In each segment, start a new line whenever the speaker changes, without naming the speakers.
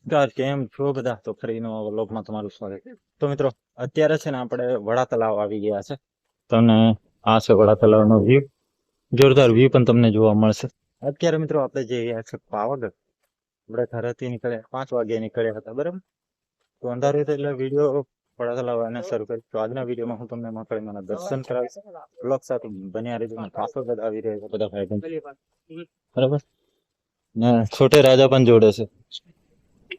નમસ્કાર, કેમ છો બધા? તો ફરી નવા વ્લોગમાં તમારું સ્વાગત છે. તો મિત્રો, અત્યારે છે ને આપણે વડા તલાવ આવી ગયા છે. તમને આ છે વડા તલાવનો વ્યૂ. જોરદાર વ્યૂ પણ તમને જોવા મળશે. અત્યારે મિત્રો આપણે જઈ રહ્યા છે પાવાગઢ. આપણે ઘરેથી નીકળ્યા 5 વાગે નીકળ્યા હતા, બરાબર? તો અંધારું હતું એટલે વિડીયો વડા તલાવ એને શરૂ કરી. તો આજના વિડીયોમાં હું તમને મહાકાળીમાના દર્શન કરાવીશ. વ્લોગ સાથે બન્યા રહેજો. અને પાવાગઢ આવી રહ્યા છે બધા ભાઈ, બરાબર? ને છોટે રાજા પણ જોડે છે.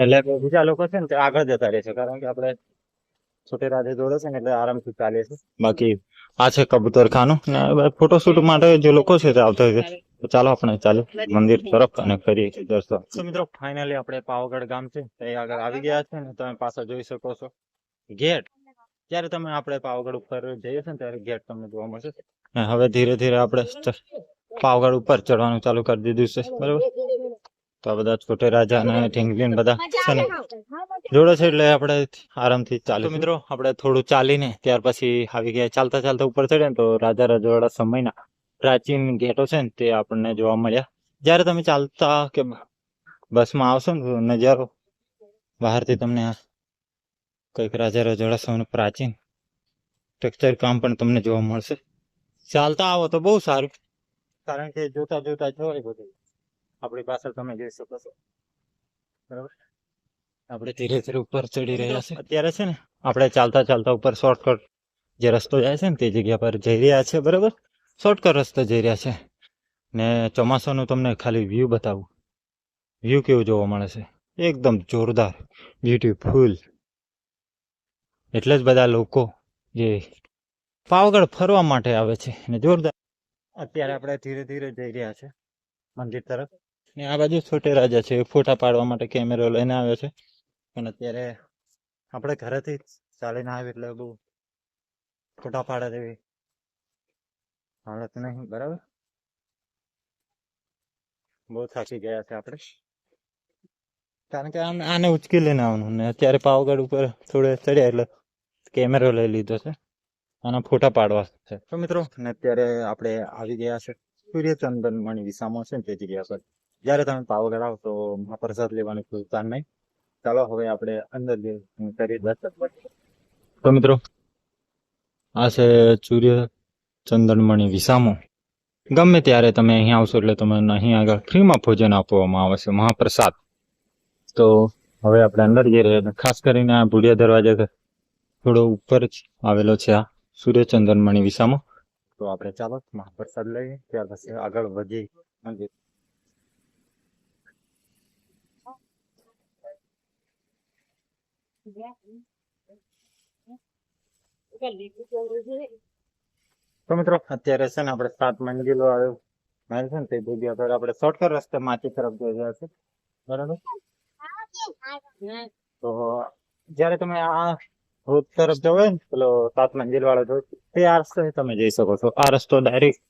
એટલે બીજા લોકો છે ને તે આગળ જતા રહે છે, કારણ કે આપણે છોટે રાધે જોડે છે ને એટલે આરામથી ચાલે છે. બાકી આ છે કબૂતર ખાનું ને ફોટોશૂટ માટે જે લોકો છે તે આવતા હોય છે. તો ચાલો આપણે ચાલો મંદિર તરફ અને કરીએ દર્શન. તો મિત્રો ફાઇનલી આપણે પાવાગઢ ગામ છે તે આગળ આવી ગયા છે ને તમે પાછા જોઈ શકો છો ગેટ. જ્યારે તમે આપણે પાવાગઢ ઉપર જઈએ છે ને ત્યારે ગેટ તમને જોવા મળશે. અને હવે ધીરે ધીરે આપણે પાવાગઢ ઉપર ચડવાનું ચાલુ કરી દીધું છે, બરાબર? તો આ બધા છોટે રાજા અને ઢીંગલીન બધા છે ને જોડે છે એટલે આપણે આરામથી ચાલે. તો મિત્રો આપણે થોડું ચાલીને ત્યાર પછી આવી ગયા. ચાલતા ચાલતા ઉપર ચડે ને તો રાજા રજવાડા સમયના પ્રાચીન ગેટો છે ને તે આપણને જોવા મળ્યા. જ્યારે તમે ચાલતા કે બસમાં આવશો ને તો નજારો બહારથી તમને કંઈક રાજા રજવાડા સમયનું પ્રાચીન ટેક્સચર કામ પણ તમને જોવા મળશે. ચાલતા આવો તો બહુ સારું, કારણ કે જોતા જોતા જોવાય બધું. આપણી પાછળ તમે જોઈ શકો છો, બરાબર? આપણે ધીરે ધીરે ઉપર ચડી રહ્યા છે. અત્યારે છે ને આપણે ચાલતા ચાલતા ઉપર શોર્ટકટ જે રસ્તો જાય છે ને તે જગ્યા પર જઈ રહ્યા છે, બરાબર? શોર્ટકટ રસ્તે જઈ રહ્યા છે. ને ચોમાસાનું તમને ખાલી વ્યૂ બતાવું. વ્યૂ કેવું જોવા મળે છે, એકદમ જોરદાર, બ્યુટીફુલ. એટલે જ બધા લોકો જે પાવાગઢ ફરવા માટે આવે છે ને જોરદાર. અત્યારે આપણે ધીરે ધીરે જઈ રહ્યા છે મંદિર તરફ. ને આ બાજુ છોટે રાજા છે, ફોટા પાડવા માટે કેમેરો લઈને આવ્યો છે. પણ અત્યારે આપણે ઘરેથી ચાલીને આવી એટલે બહુ ફોટા પાડે તેવી હાલત નહીં, બરાબર? બહુ થાકી ગયા છે આપણે, કારણ કે આને ઉચકી લઈને આવવાનું. ને અત્યારે પાવાગઢ ઉપર થોડે ચડ્યા એટલે કેમેરો લઈ લીધો છે, આના ફોટા પાડવા છે. તો મિત્રો ને અત્યારે આપણે આવી ગયા છે સૂર્યચંદન મણિ વિસામો છે ને તે જગ્યા પર. જ્યારે તમે પાવાગઢ આવો તો મહાપ્રસાદ લેવાની ભૂલતા નહીં. ચાલો હવે આપણે અંદર જઈએ કરી દર્શન. તો મિત્રો આ છે સૂર્ય ચંદનમણિ વિસામો. ગમે ત્યારે તમે અહીંયા આવશો એટલે તમને અહીં આગળ ફ્રીમાં ભોજન આપવામાં આવે છે, મહાપ્રસાદ. તો હવે આપણે અંદર જઈ રહ્યા. ખાસ કરીને આ ભુડિયા દરવાજા થોડો ઉપર જ આવેલો છે આ સૂર્યચંદનમણિ વિસામો. તો આપણે ચાલો મહાપ્રસાદ લઈએ, ત્યાર પછી આગળ વધીએ મંદિર. તો મિત્રો અત્યારે છે ને આપણે 7 મંજિલો આવ્યો મહેલ છે ને તે જગ્યા પર આપણે શોર્ટકટ રસ્તે માચી તરફ જઈ રહ્યા છે, બરાબર? તો જ્યારે તમે આ રોડ તરફ જવો હોય ને પેલો 7 મંજિલ વાળો જો તે આ રસ્તે તમે જઈ શકો છો. આ રસ્તો ડાયરેક્ટ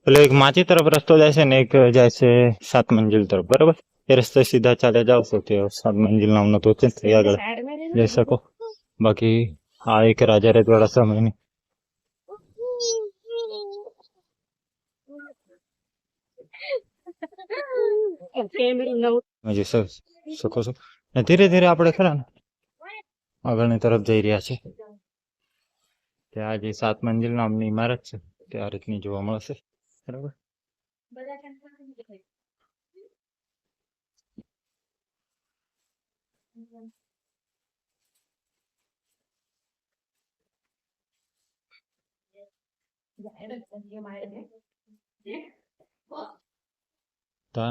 પેલો એક માચી તરફ રસ્તો જાય છે ને એક જાય છે 7 મંજિલ તરફ, બરાબર? એ રસ્તે સીધા ચાલ્યા જાવ છો તે 7 મંજિલ નામનો તો છે તે આગળ જઈ શકો. બાકી આ એક રાજા રજવાડા સમયની જોઈ શકો છો. ને ધીરે ધીરે આપણે ખરા ને આગળની તરફ જઈ રહ્યા છે. ત્યાં જે 7 મંજિલ નામની ઇમારત છે તે આ રીતની જોવા મળશે, બરાબર?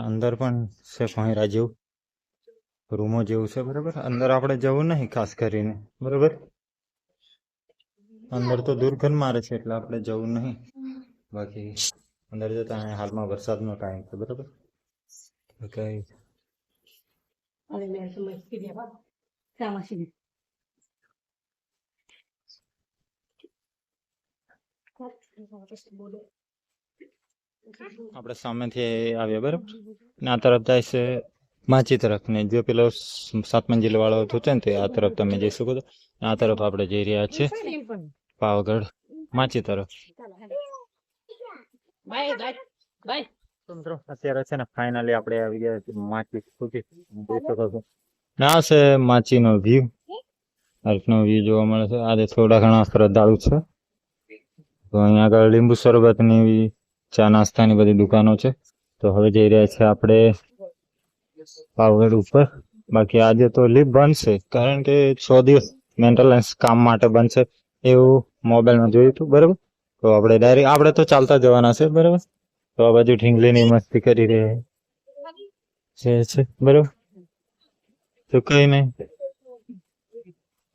અંદર પણ છે ભોંયરા જેવું રૂમો જેવું છે, બરાબર? અંદર આપણે જવું નહીં ખાસ કરીને, બરાબર? અંદર તો દુર્ગંધ મારે છે એટલે આપણે જવું નહીં. બાકી અંદર જતા હાલમાં વરસાદનો ટાઈમ છે, બરાબર? કઈ આપણે સામેથી આવ્યા, બરાબર? ને આ તરફ જાય છે માચી તરફ. ને જો પેલો 7 મંજિલ વાળો હતો છે ને તે આ તરફ તમે જઈ શકો છો. આ તરફ આપણે જઈ રહ્યા છીએ પાવાગઢ માચી તરફ. તો મિત્રો અત્યારે છે ને ફાઇનલી આપણે આવી ગયા છીએ માચી સુધી, જોઈ શકો છો ને આ છે માચીનો વ્યૂ. આ રીતનો વ્યૂ જોવા મળે છે. આજે થોડા ઘણા શ્રદ્ધાળુ છે. તો અહીંયા આગળ લીંબુ શરબતની એવી ચા નાસ્તાની બધી દુકાનો છે. તો હવે જઈ રહ્યા છે આપણે પાવગઢ ઉપર. બાકી આજે તો લિફ્ટ બંધ છે, કારણ કે 6 દિવસ મેન્ટેનન્સ કામ માટે બંધ છે એવું મોબાઈલમાં જોયું હતું. બરાબર, તો આપણે તો ચાલતા જવાના છે. બરાબર, તો આ બાજુ ઢીંગલીની મસ્તી કરી રહ્યા છે. બરાબર, તો કઈ નહીં,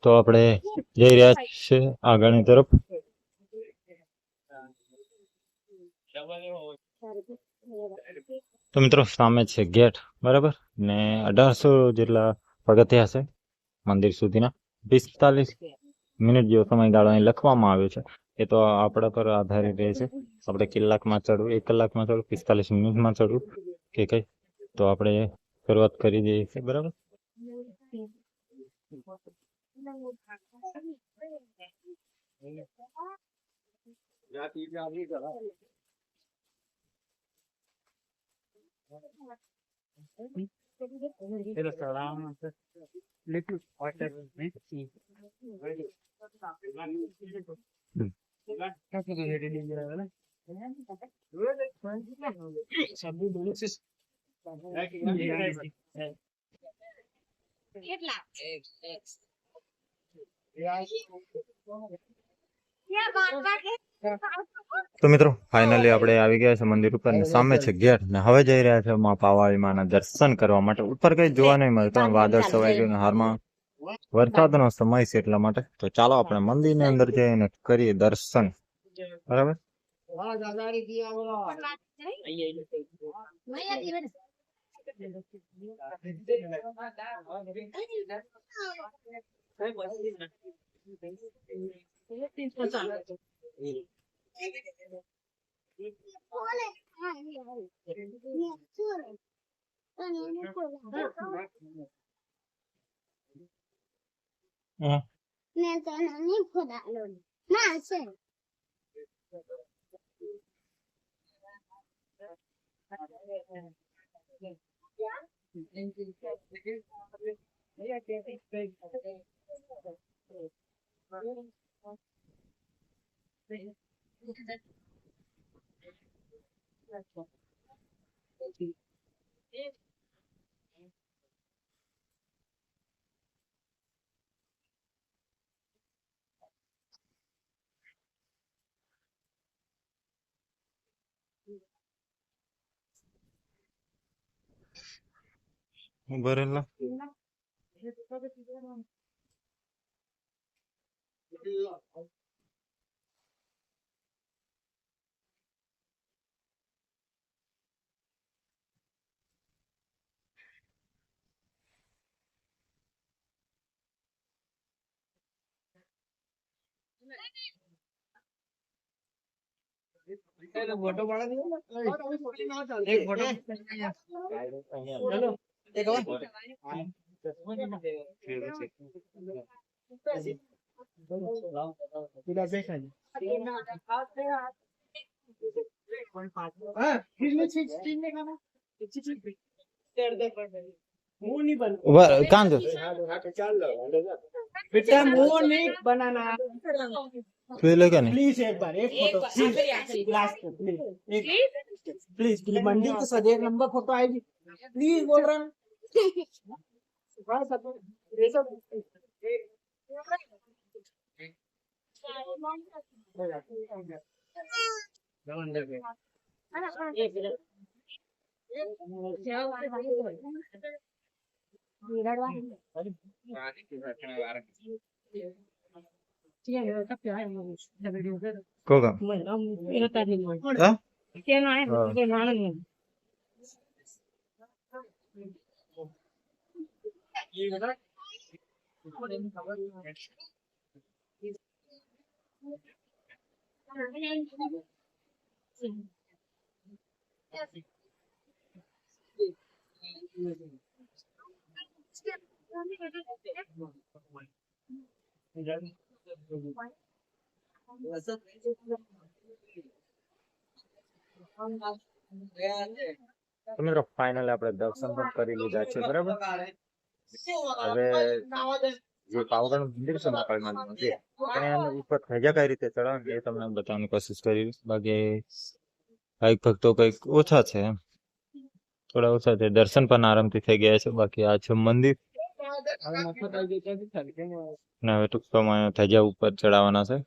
તો આપણે જઈ રહ્યા છે આગળની તરફ. તો મિત્રો સામે છે ગેટ. બરાબર, ને 1800 જેટલા પગથિયા છે મંદિર સુધીના. 45 મિનિટ જેવો સમયગાળો અહીં લખવામાં આવ્યો છે. એ તો આપણા પર આધારિત રહે છે. આપણે કલાકમાં ચડવું, 1 કલાકમાં ચડવું, 45 મિનિટમાં ચડવું કે કઈ. તો આપણે શરૂઆત કરી દઈએ છીએ. બરાબર, તો મિત્રો ફાઇનલી આપણે આવી ગયા છે મંદિર ઉપર, ને સામે છે ગેટ. ને હવે જઈ રહ્યા છે માં પાવાળી માના દર્શન કરવા માટે. ઉપર કઈ જોવા નહીં મળે, કારણ વાદળ છવાઈ ગયું ને હાલમાં વરસાદનો સમય છે એટલા માટે. તો ચાલો આપણે મંદિરની અંદર જઈને કરીએ દર્શન. બરાબર, ઉભા રહેલા. કાંદ
बेटा मुंह नहीं बनाना
लगा नहीं.
प्लीज एक बार एक photo last please please please मंदिर के साथ एक नंबर फोटो आएगी प्लीज बोल रहा हूँ
કોકા હા તો મિત્રો ફાઇનલ આપણે દર્શન પણ કરી લીધા છે. બરાબર, હવે જે પાવાગઢ મંદિર છે મહાકાળી મંદિર ત્યાં ઉપર ધજા કઈ રીતે ચડાવવાની એ તમને બતાવવાની કોશિશ કરી. બાકી કઈક ભક્તો કઈક ઓછા છે એમ, થોડા ઓછા છે. દર્શન પણ આરામથી થઈ ગયા છે. બાકી આ છે મંદિર
હવે મફત આવી ગઈ ત્યાંથી ચાલી.
ને હવે ટૂંક સમયમાં ધજા ઉપર ચડાવવાના છે.